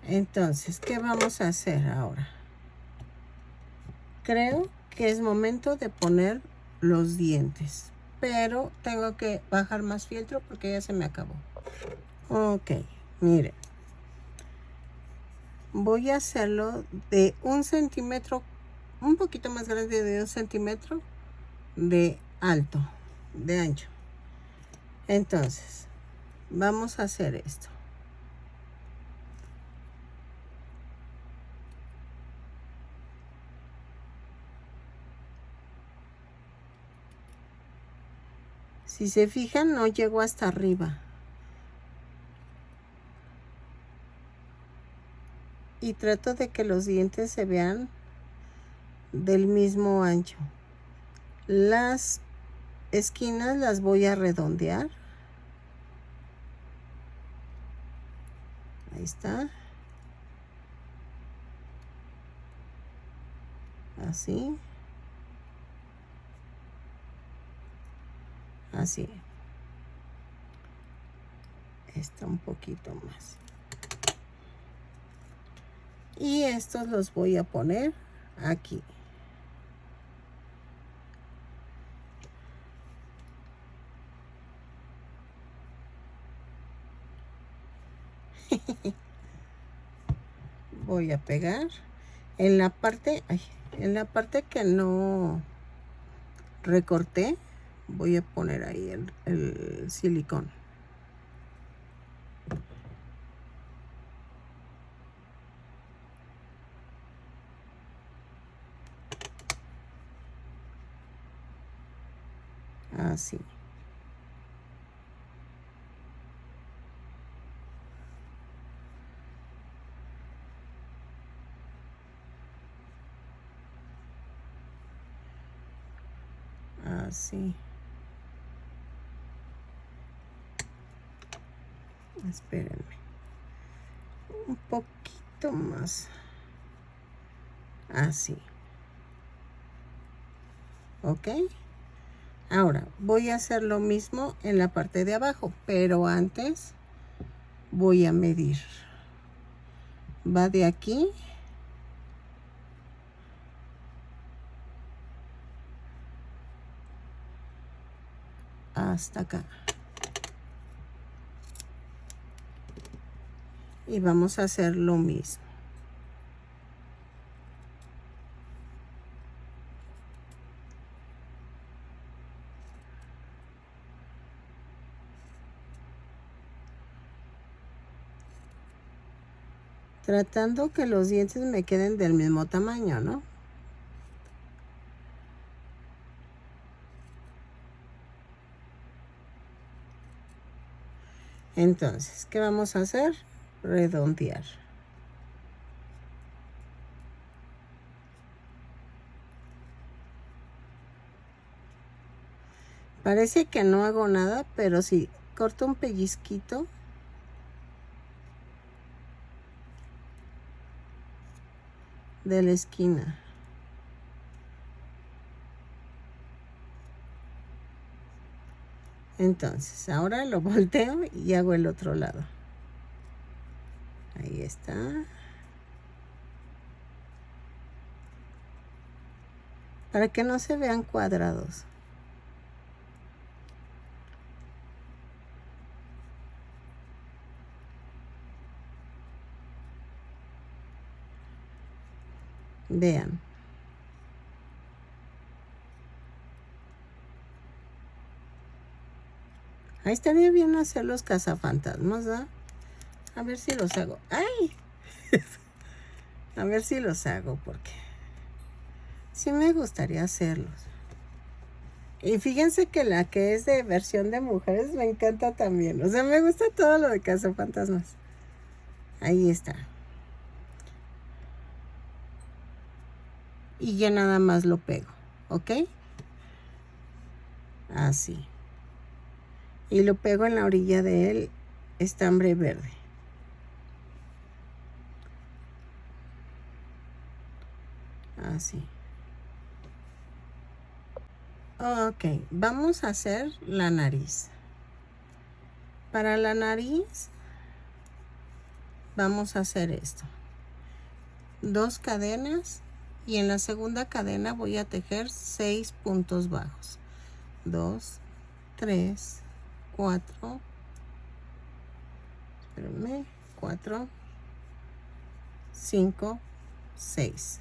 Entonces, ¿qué vamos a hacer ahora? Creo que es momento de poner los dientes. Pero tengo que bajar más fieltro porque ya se me acabó. Ok, miren. Voy a hacerlo de 1 centímetro, un poquito más grande de 1 centímetro de alto, de ancho. Entonces, vamos a hacer esto. Si se fijan, no llego hasta arriba. Y trato de que los dientes se vean del mismo ancho. Las esquinas las voy a redondear. Ahí está. Así. Así. Está un poquito más. Y estos los voy a poner aquí. Voy a pegar en la parte, en la parte que no recorté. Voy a poner ahí el silicón. así. Así. Espérenme. Un poquito más. Así. ¿Ok? Ahora voy a hacer lo mismo en la parte de abajo, pero antes voy a medir. Va de aquí hasta acá. Y vamos a hacer lo mismo. Tratando que los dientes me queden del mismo tamaño, ¿no? Entonces, ¿qué vamos a hacer? Redondear. Parece que no hago nada, pero si corto un pellizquito, de la esquina. Entonces, ahora lo volteo y hago el otro lado. Ahí está. Para que no se vean cuadrados. Vean. Ahí estaría bien hacer los cazafantasmas, ¿verdad? A ver si los hago. ¡Ay! A ver si los hago, porque sí me gustaría hacerlos. Y fíjense que la que es de versión de mujeres me encanta también. O sea, me gusta todo lo de cazafantasmas. Ahí está. Y ya nada más lo pego, ¿ok? Así. Y lo pego en la orilla del estambre verde. Así. Ok, vamos a hacer la nariz. Para la nariz vamos a hacer esto. 2 cadenas y en la segunda cadena voy a tejer 6 puntos bajos. 2, 3, 4, espérenme, 4, 5, 6.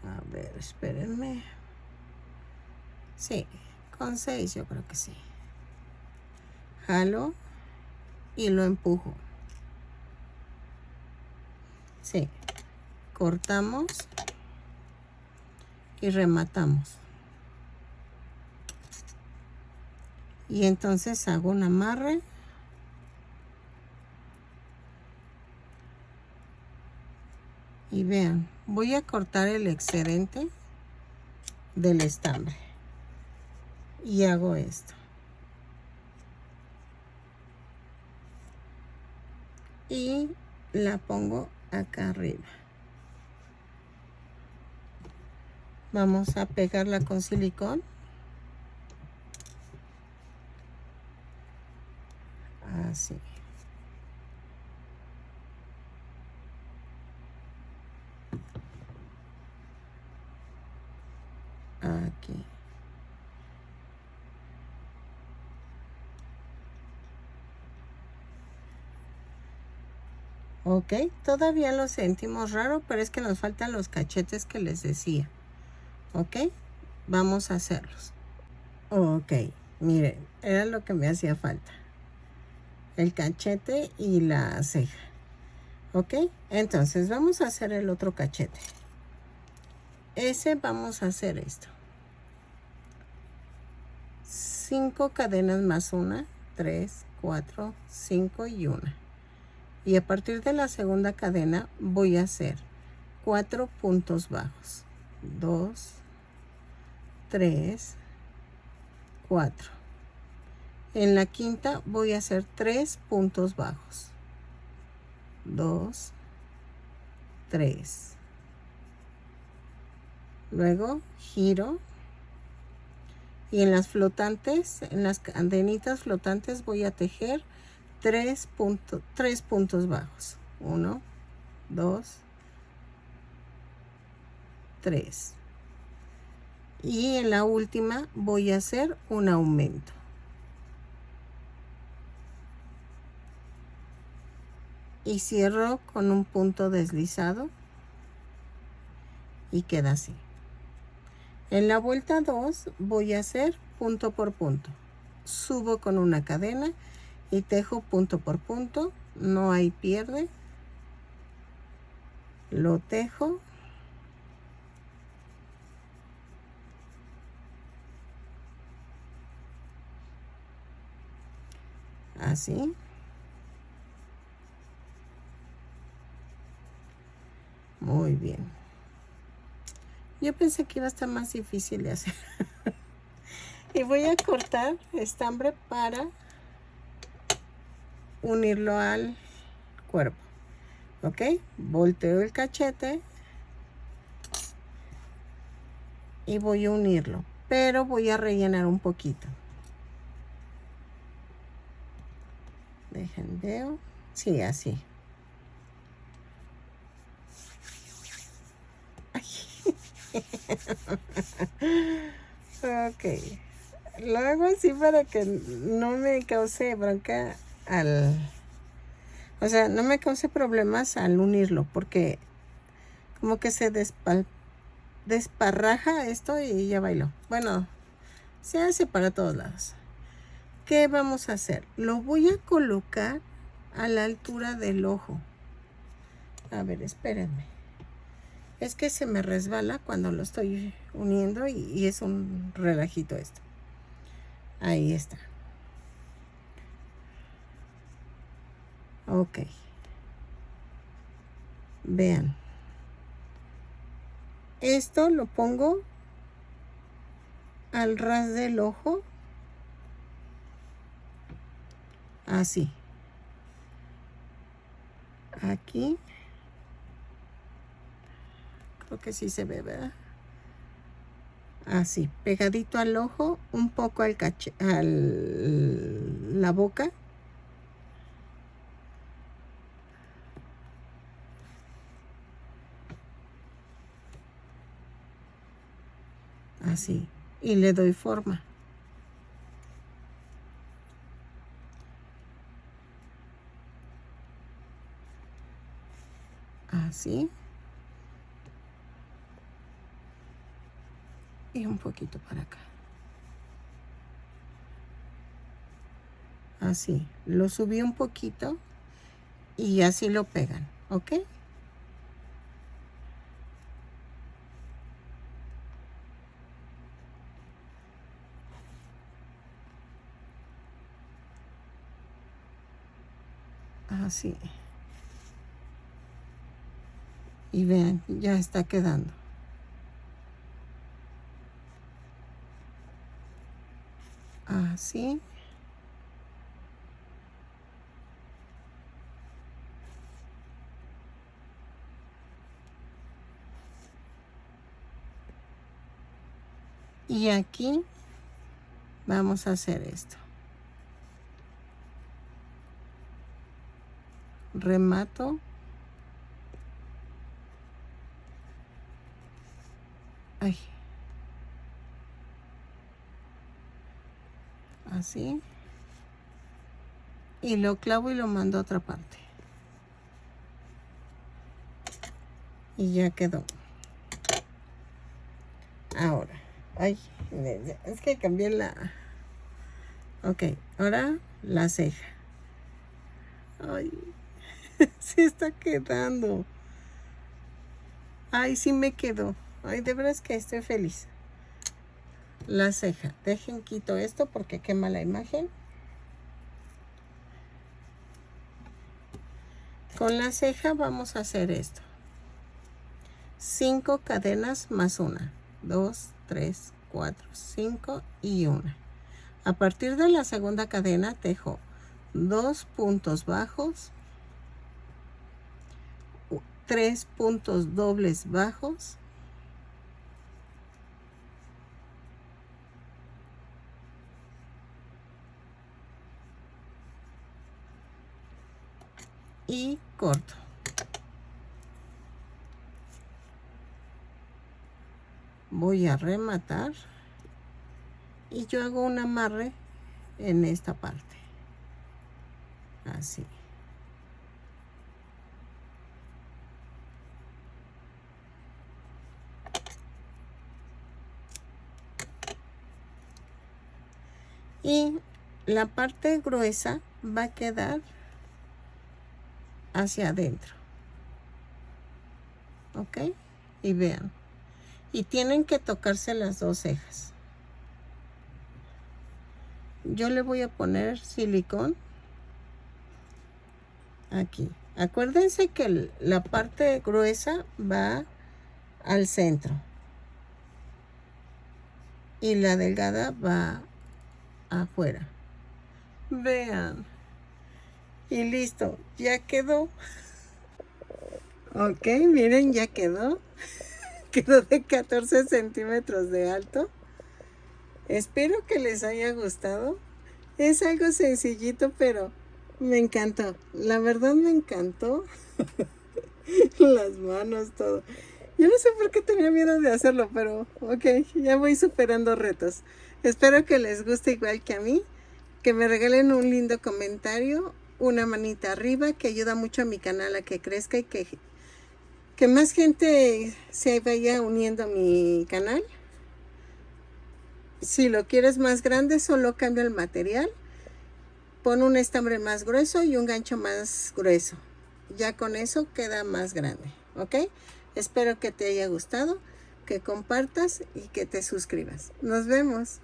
A ver, espérenme. Sí, con 6 yo creo que sí. Jalo y lo empujo. Sí, cortamos y rematamos. Y entonces hago un amarre. Y vean, voy a cortar el excedente del estambre. Y hago esto. Y la pongo acá arriba. Vamos a pegarla con silicón. Así. Aquí. Ok, todavía lo sentimos raro, pero es que nos faltan los cachetes que les decía. Ok, vamos a hacerlos. Ok, miren, era lo que me hacía falta. El cachete y la ceja. Ok, entonces vamos a hacer el otro cachete. Ese vamos a hacer esto. 5 cadenas más una, 3, 4, 5 y una. Y a partir de la segunda cadena voy a hacer 4 puntos bajos. 2, 3, 4. En la quinta voy a hacer 3 puntos bajos. 2, 3. Luego giro. Y en las flotantes, en las cadenitas flotantes voy a tejer 3 puntos bajos. 1, 2, 3. Y en la última voy a hacer un aumento. Y cierro con un punto deslizado y queda así. En la vuelta 2 voy a hacer punto por punto. Subo con una cadena y tejo punto por punto. No hay pierde. Lo tejo. Así. Muy bien. Yo pensé que iba a estar más difícil de hacer. Y voy a cortar estambre para unirlo al cuerpo. ¿Ok? Volteo el cachete y voy a unirlo. Pero voy a rellenar un poquito. Dejen, veo. Sí, así. Ok. Lo hago así para que no me cause bronca o sea, no me cause problemas al unirlo, porque como que se desparraja esto y ya bailó. Bueno, se hace para todos lados. ¿Qué vamos a hacer? Lo voy a colocar a la altura del ojo. A ver, espérenme. Es que se me resbala cuando lo estoy uniendo y es un relajito esto. Ahí está. Ok. Vean. Esto lo pongo al ras del ojo. Así. Aquí. Creo que sí se ve, ¿verdad? Así, pegadito al ojo, un poco al la boca. Así. Y le doy forma. Así. Y un poquito para acá. Así. Lo subí un poquito y así lo pegan, ¿ok? Así. Y vean, ya está quedando. Así. Y aquí vamos a hacer esto. Remato. Ay. Así. Y lo clavo y lo mando a otra parte. Y ya quedó. Ahora. Ay, es que cambié la... Ok, ahora la ceja. Ay, sí está quedando. Ay, sí me quedó. Ay, de verdad es que estoy feliz. la ceja. Dejen quito esto porque quema la imagen. Con la ceja vamos a hacer esto. 5 cadenas más una. 2, 3, 4, 5 y 1. A partir de la segunda cadena tejo 2 puntos bajos, 3 puntos dobles bajos, y corto. Voy a rematar y yo hago un amarre en esta parte, así. Y la parte gruesa va a quedar hacia adentro, ¿ok? Y vean, y tienen que tocarse las dos cejas. Yo le voy a poner silicón aquí. Acuérdense que la parte gruesa va al centro y la delgada va afuera. Vean. Y listo, ya quedó. Ok, miren, ya quedó. Quedó de 14 centímetros de alto. Espero que les haya gustado. Es algo sencillito, pero me encantó. La verdad me encantó. Las manos, todo. Yo no sé por qué tenía miedo de hacerlo, pero ok, ya voy superando retos. Espero que les guste igual que a mí. Que me regalen un lindo comentario, una manita arriba, que ayuda mucho a mi canal a que crezca y que más gente se vaya uniendo a mi canal. Si lo quieres más grande, solo cambia el material. Pon un estambre más grueso y un gancho más grueso. Ya con eso queda más grande, ¿ok? Espero que te haya gustado, que compartas y que te suscribas. Nos vemos.